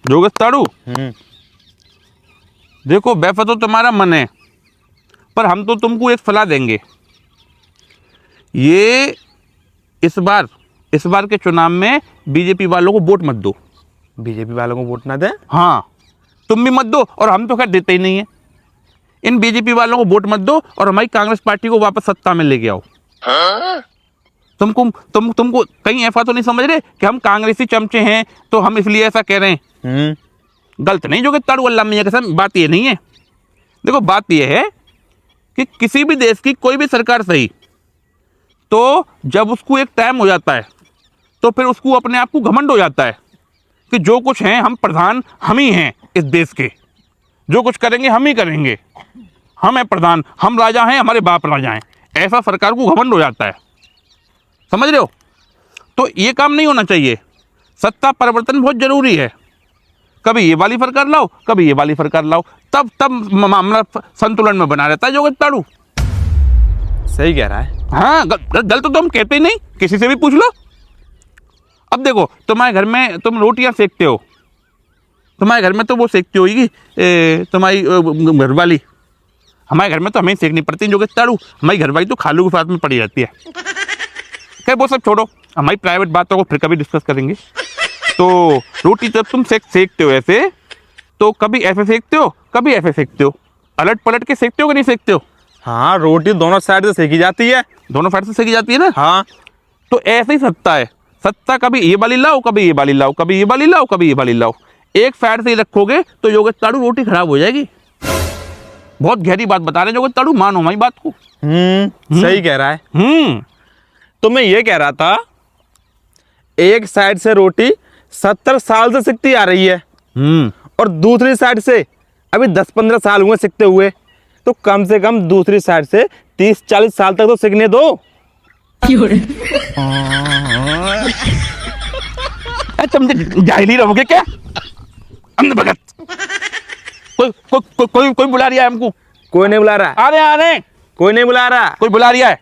जोगिस्ताड़ू, देखो वैसा तो तुम्हारा मन है, पर हम तो तुमको एक सलाह देंगे। ये इस बार के चुनाव में बीजेपी वालों को वोट मत दो। बीजेपी वालों को वोट ना दें? हाँ, तुम भी मत दो और हम तो खैर देते ही नहीं है। इन बीजेपी वालों को वोट मत दो और हमारी कांग्रेस पार्टी को वापस सत्ता में लेके आओ। तुमको कहीं ऐसा तो नहीं समझ रहे कि हम कांग्रेसी चमचे हैं तो हम इसलिए ऐसा कह रहे हैं? गलत नहीं जोगिस्ताड़ू, अल्लाह मियां कसम, बात ये नहीं है। देखो बात ये है कि किसी भी देश की कोई भी सरकार सही, तो जब उसको एक टाइम हो जाता है तो फिर उसको अपने आप को घमंड हो जाता है कि जो कुछ हैं हम प्रधान हम ही हैं इस देश के, जो कुछ करेंगे हम ही करेंगे, हम हैं प्रधान, हम राजा हैं, हमारे बाप राजा हैं। ऐसा सरकार को घमंड हो जाता है, समझ रहे हो? तो ये काम नहीं होना चाहिए। सत्ता परिवर्तन बहुत जरूरी है। कभी ये वाली सरकार लाओ, कभी ये वाली सरकार लाओ, तब मामला संतुलन में बना रहता है जोगिस्ताड़ू। सही कह रहा है। हाँ, गलत तो हम कहते ही नहीं, किसी से भी पूछ लो। अब देखो तुम्हारे घर में तुम रोटियां सेकते हो, तुम्हारे घर में तो वो सेकती होगी तुम्हारी घरवाली। हमारे घर में तो हमें सेकनी पड़ती है जोगिस्ताड़ू, हमारी घरवाली तो खालू के साथ में पड़ी रहती है। खैर वो सब छोड़ो, हमारी प्राइवेट बातों को फिर कभी डिस्कस करेंगे। तो रोटी जब तुम सेकते हो ऐसे, तो कभी ऐसे सेकते हो, कभी ऐसे सेकते हो, अलट पलट के सेकते हो कि नहीं सेकते हो? हाँ, रोटी दोनों साइड से सेकी जाती है। दोनों साइड से सेकी जाती है ना? हाँ। तो ऐसे ही सत्ता है। सत्ता कभी ये वाली लाओ, कभी ये वाली लाओ, कभी ये वाली लाओ, कभी ये वाली लाओ। एक साइड से ही रखोगे तो जोगिस्ताड़ू रोटी खराब हो जाएगी। बहुत गहरी बात बता रहे हैं जोगिस्ताड़ू, मानो हमारी बात को। सही कह रहा है। तो मैं ये कह रहा था, एक साइड से रोटी 70 साल से सिकती आ रही है और दूसरी साइड से अभी 10-15 साल हुए सिकते हुए, तो कम से कम दूसरी साइड से 30-40 साल तक तो सिकने दो। तुम जाहिल रहोगे क्या? अंध भगत। कोई बुला रहा है हमको। कोई नहीं बुला रहा। आ रहे। कोई नहीं बुला रहा। कोई बुला रहा है।